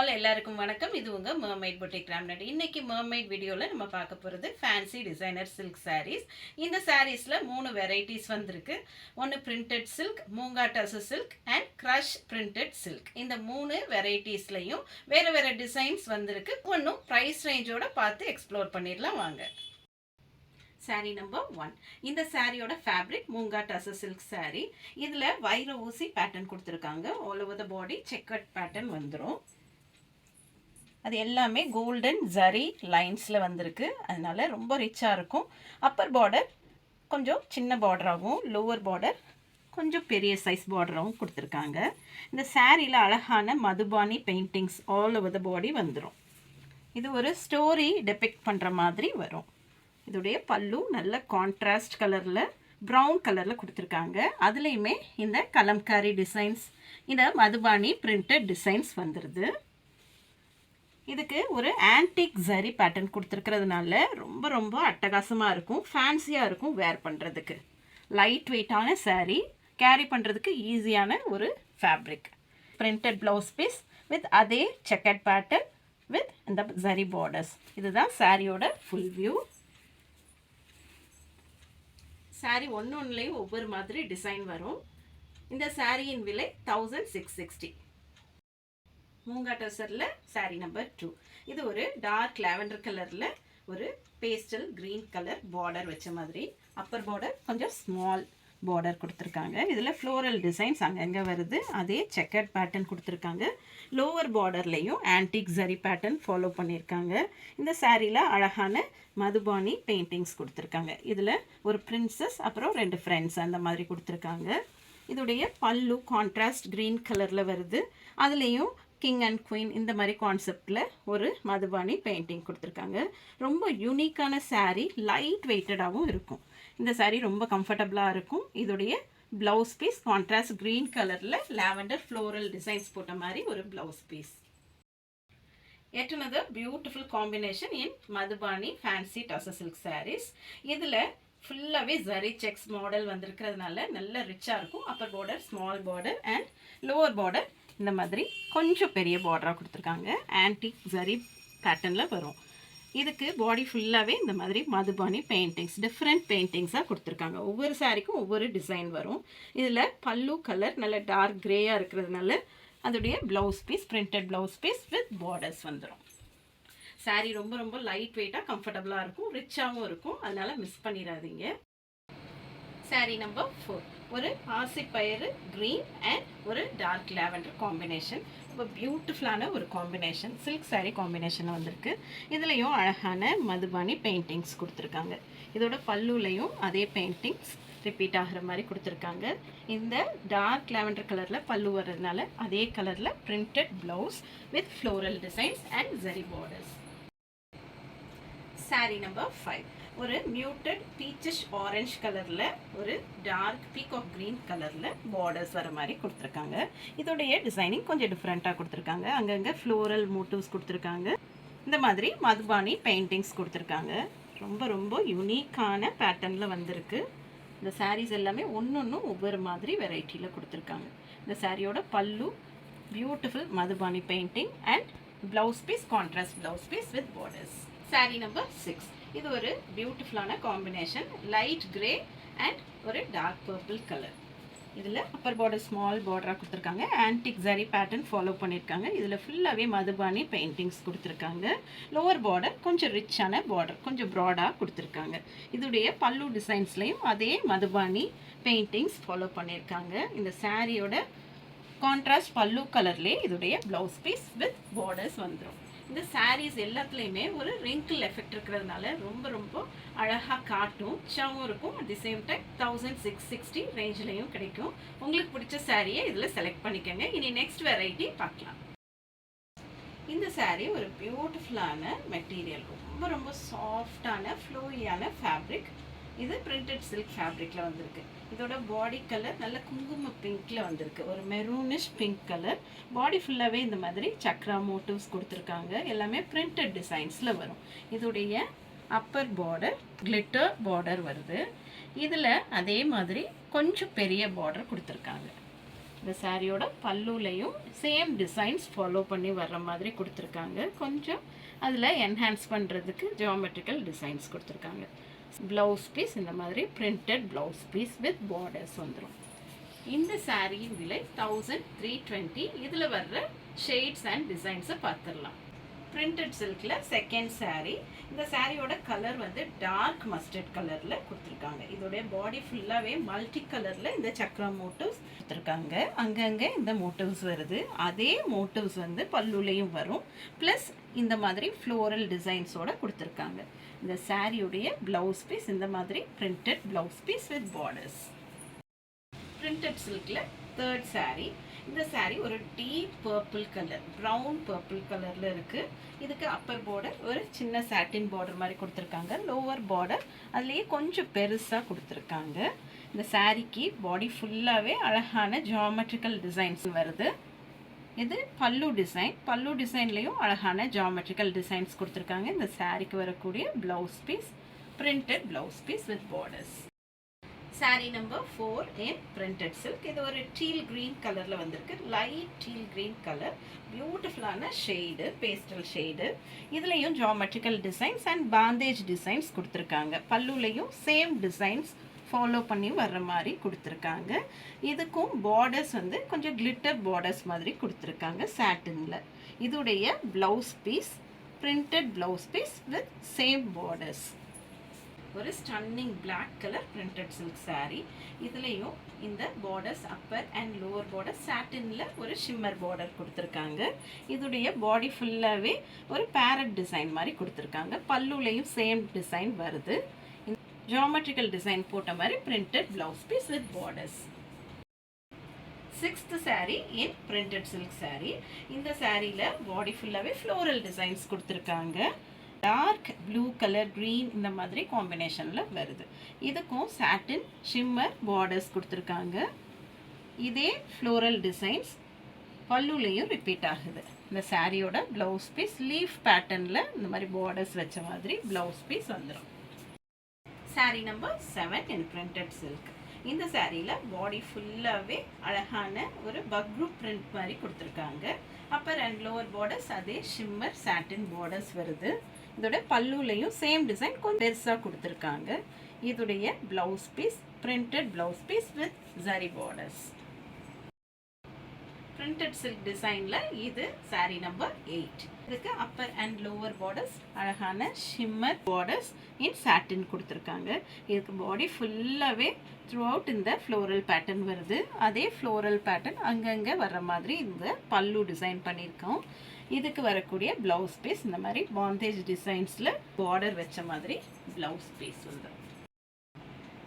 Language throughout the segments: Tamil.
ஆல் எல்லாருக்கும் வணக்கம். இது உங்க மர்மைட் பொட்டிக் ராம்நாட். இன்னைக்கு மர்மைட் வீடியோல நம்ம பார்க்க போறது ஃபேன்சி டிசைனர் சில்க் சாரீஸ். இந்த சாரீஸ்ல 3 வெரைட்டிஸ் வந்திருக்கு. ஒன்னு printed silk, moonga tussar silk and crush printed silk. இந்த 3 வெரைட்டிஸ்லயும் வேற வேற டிசைன்ஸ் வந்திருக்கு. ஒன்னும் பிரைஸ் ரேஞ்சோட பார்த்து எக்ஸ்ப்ளோர் பண்ணிடலாம் வாங்க. சாரீ நம்பர் 1. இந்த சாரியோட ஃபேப்ரிக் மூங்கா டசர் சில்க் சாரீ. இதுல வைர ஊசி பேட்டர்ன் கொடுத்துருக்காங்க. All over the body checked pattern வந்துடும். அது எல்லாமே கோல்டன் ஜரி லைன்ஸில் வந்திருக்கு. அதனால ரொம்ப ரிச்சாக இருக்கும். அப்பர் பார்டர் கொஞ்சம் சின்ன பார்டராகவும், லோவர் பார்டர் கொஞ்சம் பெரிய சைஸ் பார்டராகவும் கொடுத்துருக்காங்க. இந்த சாரியில் அழகான Madhubani paintings all over the body வந்துடும். இது ஒரு ஸ்டோரி டெபிக்ட் பண்ணுற மாதிரி வரும். இதோடைய பல்லு நல்ல கான்ட்ராஸ்ட் கலரில் ப்ரௌன் கலரில் கொடுத்துருக்காங்க. அதுலேயுமே இந்த கலம்காரி டிசைன்ஸ், இந்த மதுபானி பிரிண்டட் டிசைன்ஸ் வந்துடுது. இதுக்கு ஒரு ஆன்டிக் ஜரி பேட்டர்ன் கொடுத்துருக்கிறதுனால ரொம்ப ரொம்ப அட்டகாசமாக இருக்கும், ஃபேன்சியாக இருக்கும் வேர் பண்ணுறதுக்கு. லைட் வெயிட்டான சாரீ, கேரி பண்ணுறதுக்கு ஈஸியான ஒரு fabric. Printed blouse piece with அதே செக்கட் பேட்டர்ன் வித் இந்த ஜரி பார்டர்ஸ். இதுதான் சாரியோட ஃபுல் வியூ. சாரீ ஒன்றுலேயும் ஒவ்வொரு மாதிரி டிசைன் வரும். இந்த சாரியின் விலை 1660. மூங்கா டசரில் சாரீ நம்பர் 2. இது ஒரு டார்க் லாவெண்டர் கலரில் ஒரு பேஸ்டல் க்ரீன் கலர் பார்டர் வச்ச மாதிரி. அப்பர் பார்டர் கொஞ்சம் ஸ்மால் பார்டர் கொடுத்துருக்காங்க. இதில் ஃப்ளோரல் டிசைன்ஸ் அங்கங்கே வருது. அதே செக்கட் பேட்டர்ன் கொடுத்துருக்காங்க. லோவர் பார்டர்லேயும் ஆன்டிக் ஜரி பேட்டர்ன் ஃபாலோ பண்ணியிருக்காங்க. இந்த சாரியில் அழகான மதுபானி பெயிண்டிங்ஸ் கொடுத்துருக்காங்க. இதில் ஒரு பிரின்சஸ் அப்புறம் 2 ஃப்ரெண்ட்ஸ் அந்த மாதிரி கொடுத்துருக்காங்க. இதோடைய பல்லு கான்ட்ராஸ்ட் க்ரீன் கலரில் வருது. அதுலேயும் கிங் அண்ட் குயின் இந்த மாதிரி கான்செப்டில் ஒரு மதுபானி பெயிண்டிங் கொடுத்துருக்காங்க. ரொம்ப யூனிக்கான சாரீ, லைட் வெயிட்டடாகவும் இருக்கும். இந்த சாரீ ரொம்ப கம்ஃபர்டபுளாக இருக்கும். இதோடைய ப்ளவுஸ் பீஸ் கான்ட்ராஸ்ட் க்ரீன் கலரில் லாவெண்டர் ஃப்ளோரல் டிசைன்ஸ் போட்ட மாதிரி ஒரு blouse piece. Yet another beautiful combination in Madhubani fancy tussar silk saris. இதில் ஃபுல்லாகவே ஜரி செக்ஸ் மாடல் வந்திருக்கிறதுனால நல்ல ரிச்சாக இருக்கும். Upper border small border and lower border இந்த மாதிரி கொஞ்சம் பெரிய பார்டராக கொடுத்துருக்காங்க. ஆன்டிக் ஜரி பேட்டர்னில் வரும். இதுக்கு பாடி ஃபுல்லாகவே இந்த மாதிரி மதுபானி பெயிண்டிங்ஸ், டிஃப்ரெண்ட் பெயிண்டிங்ஸாக கொடுத்துருக்காங்க. ஒவ்வொரு சாரிக்கும் ஒவ்வொரு டிசைன் வரும். இதில் பல்லு கலர் நல்ல டார்க் க்ரேயாக இருக்கிறதுனால அதோடைய blouse piece printed blouse piece with borders வந்துடும். சாரீ ரொம்ப ரொம்ப லைட் வெயிட்டாக கம்ஃபர்டபுளாக இருக்கும், ரிச்சாகவும் இருக்கும். அதனால் மிஸ் பண்ணிடாதீங்க. சாரீ நம்பர் 4. ஒரு ஆசிப்பயிறு க்ரீன் அண்ட் ஒரு டார்க் லாவெண்டர் காம்பினேஷன். ரொம்ப பியூட்டிஃபுல்லான ஒரு காம்பினேஷன், சில்க் சாரீ காம்பினேஷன் வந்திருக்கு. இதுலேயும் அழகான மதுபானி பெயிண்டிங்ஸ் கொடுத்துருக்காங்க. இதோட பல்லுலையும் அதே பெயிண்டிங்ஸ் ரிப்பீட் ஆகிற மாதிரி கொடுத்துருக்காங்க. இந்த டார்க் லாவெண்டர் கலரில் பல்லு வர்றதுனால அதே கலரில் printed blouse with floral designs and zari borders. Sari number 5. ஒரு மியூட்டட் பீச்சிஷ் ஆரஞ்ச் கலரில் ஒரு டார்க் பீகாக் க்ரீன் கலரில் பார்டர்ஸ் வர மாதிரி கொடுத்துருக்காங்க. இதோடைய டிசைனிங் கொஞ்சம் டிஃப்ரெண்ட்டாக கொடுத்துருக்காங்க. அங்கங்கே ஃப்ளோரல் மோட்டிவ்ஸ் கொடுத்துருக்காங்க. இந்த மாதிரி மதுபானி பெயிண்டிங்ஸ் கொடுத்துருக்காங்க. ரொம்ப ரொம்ப யூனிக்கான பேட்டர்னில் வந்திருக்கு. இந்த சாரீஸ் எல்லாமே ஒன்று ஒவ்வொரு மாதிரி வெரைட்டியில் கொடுத்துருக்காங்க. இந்த சாரியோட pallu beautiful Madhubani painting and blouse piece contrast blouse piece with borders. Sari number 6. இது ஒரு பியூட்டிஃபுல்லான காம்பினேஷன், லைட் கிரே அண்ட் ஒரு டார்க் பர்பிள் கலர். இதில் அப்பர் பார்டர் ஸ்மால் பார்டராக கொடுத்துருக்காங்க. ஆன்டிக் ஜரி பேட்டர்ன் ஃபாலோ பண்ணியிருக்காங்க. இதில் ஃபுல்லாகவே மதுபானி பெயிண்டிங்ஸ் கொடுத்துருக்காங்க. லோவர் பார்டர் கொஞ்சம் ரிச்சான பார்டர், கொஞ்சம் ப்ராடாக கொடுத்துருக்காங்க. இதோடைய பல்லு டிசைன்ஸ்லையும் அதே மதுபானி பெயிண்டிங்ஸ் ஃபாலோ பண்ணியிருக்காங்க. இந்த சாரியோட கான்ட்ராஸ்ட் பல்லு கலர்லேயே இதோடைய ப்ளவுஸ் பீஸ் வித் பார்டர்ஸ் வந்துடும். இந்த சாரீஸ் எல்லாத்துலேயுமே ஒரு ரிங்கிள் எஃபெக்ட் இருக்கிறதுனால ரொம்ப ரொம்ப அழகாக காட்டும், ரிச்சாகவும் இருக்கும். அட் தி சேம் டைம் 1660 ரேஞ்சிலையும் கிடைக்கும். உங்களுக்கு பிடிச்ச சாரியை இதில் செலக்ட் பண்ணிக்கோங்க. இனி நெக்ஸ்ட் வெரைட்டி பார்க்கலாம். இந்த சாரீ ஒரு பியூட்டிஃபுல்லான மெட்டீரியல், ரொம்ப ரொம்ப சாஃப்டான ஃப்ளோயியான ஃபேப்ரிக். இது பிரிண்டட் சில்க் ஃபேப்ரிக்கில் வந்திருக்கு. இதோட பாடி கலர் நல்ல குங்கும பிங்க்கில் வந்திருக்கு, ஒரு மெரூனிஷ் பிங்க் கலர். பாடி ஃபுல்லாகவே இந்த மாதிரி சக்ரா மோட்டிவ்ஸ் கொடுத்துருக்காங்க. எல்லாமே பிரிண்டட் டிசைன்ஸில் வரும். இதோடைய அப்பர் பார்டர் கிளிட்டர் பார்டர் வருது. இதில் அதே மாதிரி கொஞ்சம் பெரிய பார்டர் கொடுத்துருக்காங்க. இந்த சாரியோட பல்லுலையும் சேம் டிசைன்ஸ் ஃபாலோ பண்ணி வர்ற மாதிரி கொடுத்துருக்காங்க. கொஞ்சம் அதில் என்ஹான்ஸ் பண்ணுறதுக்கு ஜியோமெட்ரிக்கல் டிசைன்ஸ் கொடுத்துருக்காங்க. ப்ளவுஸ் பீஸ் இந்த மாதிரி printed blouse piece with borders வந்துடும். இந்த சாரியின் விலை 1320. இதில் வர்ற ஷேட்ஸ் அண்ட் டிசைன்ஸை பார்த்துடலாம். பிரிண்டட் சில்கில் செகண்ட் சாரீ. இந்த சாரியோட கலர் வந்து டார்க் மஸ்டர்ட் கலரில் கொடுத்துருக்காங்க. இதோடைய பாடி ஃபுல்லாகவே மல்டி கலரில் இந்த சக்ரா மோட்டிவ்ஸ் கொடுத்துருக்காங்க. அங்கங்கே இந்த மோட்டிவ்ஸ் வருது. அதே மோட்டிவ்ஸ் வந்து பல்லுலையும் வரும். ப்ளஸ் இந்த மாதிரி ஃப்ளோரல் டிசைன்ஸோட கொடுத்துருக்காங்க. இந்த சாரியுடைய ப்ளவுஸ் பீஸ் இந்த மாதிரி printed blouse piece with borders. Printed சில்கில் தேர்ட் சாரீ. இந்த சாரீ ஒரு deep purple colour, brown purple கலரில் இருக்குது. இதுக்கு அப்பர் பார்டர் ஒரு சின்ன சாட்டின் பார்டர் மாதிரி கொடுத்துருக்காங்க. லோவர் பார்டர் அதுலேயே கொஞ்சம் பெருசாக கொடுத்துருக்காங்க. இந்த சாரீக்கு பாடி ஃபுல்லாகவே அழகான ஜியோமெட்ரிக்கல் டிசைன்ஸ் வருது. இது பல்லு டிசைன். பல்லு டிசைன்லேயும் அழகான ஜியோமெட்ரிக்கல் டிசைன்ஸ் கொடுத்துருக்காங்க. இந்த சாரீக்கு வரக்கூடிய blouse piece printed blouse piece with borders. Sari number 4 in printed silk. இது ஒரு டீல் கிரீன் கலரில் வந்திருக்கு. லைட் டீல் கிரீன் கலர், பியூட்டிஃபுல்லான ஷேடு, பேஸ்டல் ஷேடு. இதுலேயும் geometrical designs and bandhej designs கொடுத்துருக்காங்க. பல்லுலையும் சேம் டிசைன்ஸ் ஃபாலோ பண்ணி வர்ற மாதிரி கொடுத்துருக்காங்க. இதுக்கும் பார்டர்ஸ் வந்து கொஞ்சம் கிளிட்டர் பார்டர்ஸ் மாதிரி கொடுத்துருக்காங்க சாட்டினில். இதுடைய blouse piece printed blouse piece with same borders. ஒரு stunning black colour printed silk sari. இதுலேயும் இந்த borders upper and lower border சாட்டினில் ஒரு ஷிம்மர் பார்டர் கொடுத்துருக்காங்க. இதுடைய பாடி ஃபுல்லாகவே ஒரு பேரட் டிசைன் மாதிரி கொடுத்துருக்காங்க. பல்லுலையும் சேம் டிசைன் வருது. ஜியோமெட்ரிக்கல் டிசைன் போட்ட மாதிரி printed blouse piece with borders. Sixth sari in printed silk sari. இந்த சாரியில் பாடி ஃபுல்லாகவே ஃப்ளோரல் டிசைன்ஸ் கொடுத்துருக்காங்க. டார்க் ப்ளூ கலர், க்ரீன் இந்த மாதிரி காம்பினேஷனில் வருது. இதுக்கும் சாட்டின் ஷிம்மர் பார்டர்ஸ் கொடுத்துருக்காங்க. இதே ஃப்ளோரல் டிசைன்ஸ் பல்லுலையும் ரிப்பீட் ஆகுது. இந்த சாரியோட ப்ளவுஸ் பீஸ் லீஃப் பேட்டர்னில் இந்த மாதிரி பார்டர்ஸ் வச்ச மாதிரி ப்ளவுஸ் பீஸ் வந்துடும். சாரீ நம்பர் 7 இன் பிரிண்டட் சில்க். இந்த சாரியில் பாடி ஃபுல்லாகவே அழகான ஒரு பக்ரூ பிரிண்ட் மாதிரி கொடுத்துருக்காங்க. அப்பர் அண்ட் லோவர் பார்டர்ஸ் அதே ஷிம்மர் சாட்டின் பார்டர்ஸ் வருது. இதோட பல்லுலையும் சேம் டிசைன் கொஞ்சம் பெருசாக கொடுத்துருக்காங்க. இதுடைய blouse piece printed blouse piece with zari borders. Printed silk டிசைனில் இது சாரீ நம்பர் 8. இதுக்கு அப்பர் அண்ட் லோவர் பார்டர்ஸ் அழகான ஷிம்மர் பார்டர்ஸ் இன் சாட்டின் கொடுத்துருக்காங்க. இதுக்கு பாடி ஃபுல்லாகவே த்ரூ அவுட் இந்த ஃப்ளோரல் பேட்டர்ன் வருது. அதே ஃப்ளோரல் பேட்டர்ன் அங்கங்கே வர்ற மாதிரி இந்த பல்லு டிசைன் பண்ணியிருக்கோம். இதுக்கு வரக்கூடிய ப்ளவுஸ் பீஸ் இந்த மாதிரி பாந்தேஜ் டிசைன்ஸில் பார்டர் வச்ச மாதிரி ப்ளவுஸ் பீஸ் வந்து.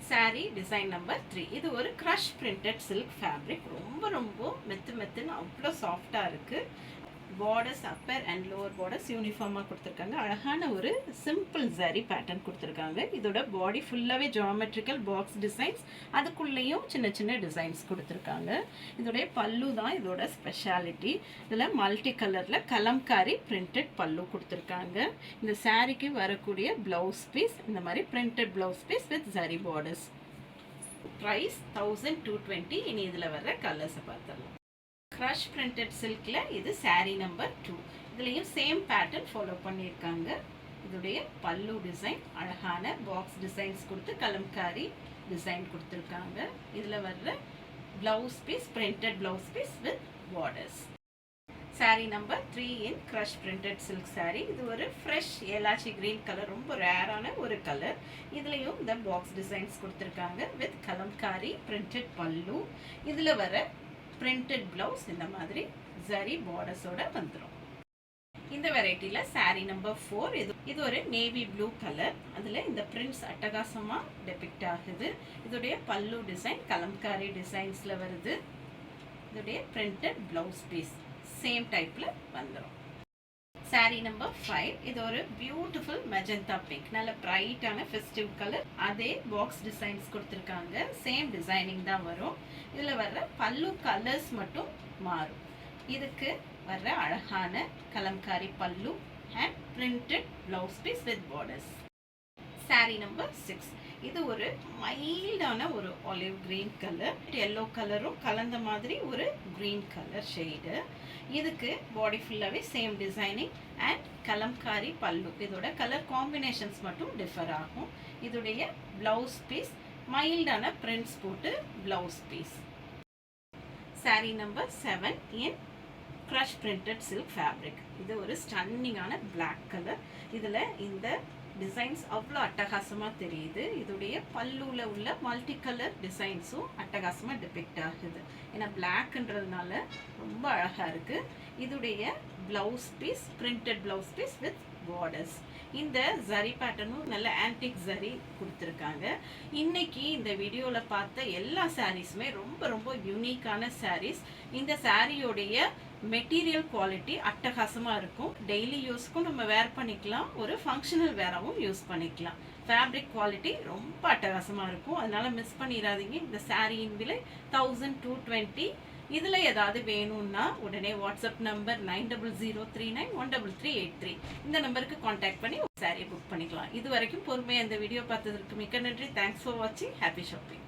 Sari design number 3. இது ஒரு க்ரஷ் பிரிண்டட் சில்க் ஃபேப்ரிக். ரொம்ப மெத்துன்னு அவ்வளோ சாஃப்டாக இருக்குது. Borders upper and lower borders யூனிஃபார்மாக கொடுத்துருக்காங்க. அழகான ஒரு சிம்பிள் ஜரி பேட்டர்ன் கொடுத்துருக்காங்க. இதோட பாடி ஃபுல்லாகவே ஜியோமெட்ரிக்கல் பாக்ஸ் டிசைன்ஸ், அதுக்குள்ளேயும் சின்ன டிசைன்ஸ் கொடுத்துருக்காங்க. இதோடைய பல்லு தான் இதோட ஸ்பெஷாலிட்டி. இதில் மல்டி கலரில் கலம்காரி பிரிண்டட் பல்லு கொடுத்துருக்காங்க. இந்த சாரீக்கு வரக்கூடிய ப்ளவுஸ் பீஸ் இந்த மாதிரி printed blouse piece with zari borders. Price 1220. இனி இதில் வர்ற கலர்ஸை பார்த்துடலாம். க்ரஷ் பிரிண்டட் சில்கில் இது சாரீ நம்பர் 2. இதுலேயும் சேம் பேட்டர்ன் ஃபாலோ பண்ணியிருக்காங்க. இதோடைய பல்லு டிசைன் அழகான பாக்ஸ் டிசைன்ஸ் கொடுத்து கலம்காரி டிசைன் கொடுத்துருக்காங்க. இதில் வர்ற blouse piece printed blouse piece with borders. Sari number 3 in crush printed silk sari. இது ஒரு ஃப்ரெஷ் ஏலாச்சி கிரீன் கலர், ரொம்ப ரேரான ஒரு கலர். இதுலேயும் இந்த பாக்ஸ் டிசைன்ஸ் கொடுத்துருக்காங்க வித் கலம்காரி பிரிண்டட் பல்லு. இதில் வர பிரிண்டட் ப்ளவுஸ் இந்த மாதிரி ஜரி பார்டர்ஸோட வந்துடும். இந்த வெரைட்டியில் சாரீ நம்பர் 4. இது ஒரு நேவி ப்ளூ கலர். அதில் இந்த பிரிண்ட்ஸ் அட்டகாசமாக டெபிக்ட் ஆகுது. இதோடைய பல்லு டிசைன் கலம்காரி டிசைன்ஸில் வருது. இதோடைய பிரிண்டட் ப்ளவுஸ் பீஸ் சேம் டைப்பில் வந்துடும். சாரீ நம்பர் 5. இது ஒரு பியூட்டிஃபுல் மெஜந்தா பிங்க், நல்ல பிரைட்டான ஃபெஸ்டிவ் கலர். அதே பாக்ஸ் டிசைன்ஸ் கொடுத்துருக்காங்க. சேம் டிசைனிங் தான் வரும். இதில் வர்ற பல்லு கலர்ஸ் மட்டும் மாறும். இதுக்கு வர்ற அழகான kalamkari pallu and printed blouse piece with borders. Sari number 6. இது ஒரு மைல்டான ஒரு ஆலிவ் கிரீன் கலர், எல்லோ கலரும் கலந்த மாதிரி ஒரு கிரீன் கலர் ஷேடு. இதுக்கு பாடி ஃபுல்லாகவே சேம் டிசைனிங் அண்ட் கலம்காரி பல்லு. இதோட கலர் காம்பினேஷன்ஸ் மட்டும் டிஃபர் ஆகும். இதோடைய ப்ளவுஸ் பீஸ் மைல்டான பிரிண்ட்ஸ் போட்டு ப்ளவுஸ் பீஸ். சாரீ நம்பர் 7 இன் க்ரஷ் பிரிண்டட் சில்க் ஃபேப்ரிக். இது ஒரு ஸ்டன்னிங்கான பிளாக் கலர். இதில் இந்த டிசைன்ஸ் அவ்வளோ அட்டகாசமாக தெரியுது. இதோடைய பல்லுவில் உள்ள மல்டி கலர் டிசைன்ஸும் அட்டகாசமாக டிபிக்ட் ஆகுது. ஏன்னா பிளாக்ன்றதுனால ரொம்ப அழகாக இருக்குது. இதோடைய blouse piece printed blouse piece with borders. இந்த ஜரி பேட்டர்னும் நல்ல ஆன்டிக் ஜரி கொடுத்துருக்காங்க. இன்னைக்கு இந்த வீடியோவில் பார்த்த எல்லா சாரீஸுமே ரொம்ப ரொம்ப யூனிக்கான சாரீஸ். இந்த சாரியோடைய மெட்டீரியல் குவாலிட்டி அட்டகாசமாக இருக்கும். டெய்லி யூஸ்க்கும் நம்ம வேர் பண்ணிக்கலாம், ஒரு ஃபங்க்ஷனல் வேராகவும் யூஸ் பண்ணிக்கலாம். ஃபேப்ரிக் குவாலிட்டி ரொம்ப அட்டகாசமாக இருக்கும். அதனால மிஸ் பண்ணிடாதீங்க. இந்த சாரியின் விலை 1220. இதில் ஏதாவது வேணும்னா உடனே வாட்ஸ்அப் நம்பர் 9003913383 இந்த நம்பருக்கு காண்டாக்ட் பண்ணி சாரியை புக் பண்ணிக்கலாம். இது வரைக்கும் பொறுமையாக இந்த வீடியோ பார்த்ததற்கு மிக்க நன்றி. தேங்க்ஸ் ஃபார் வாட்சிங். Happy shopping.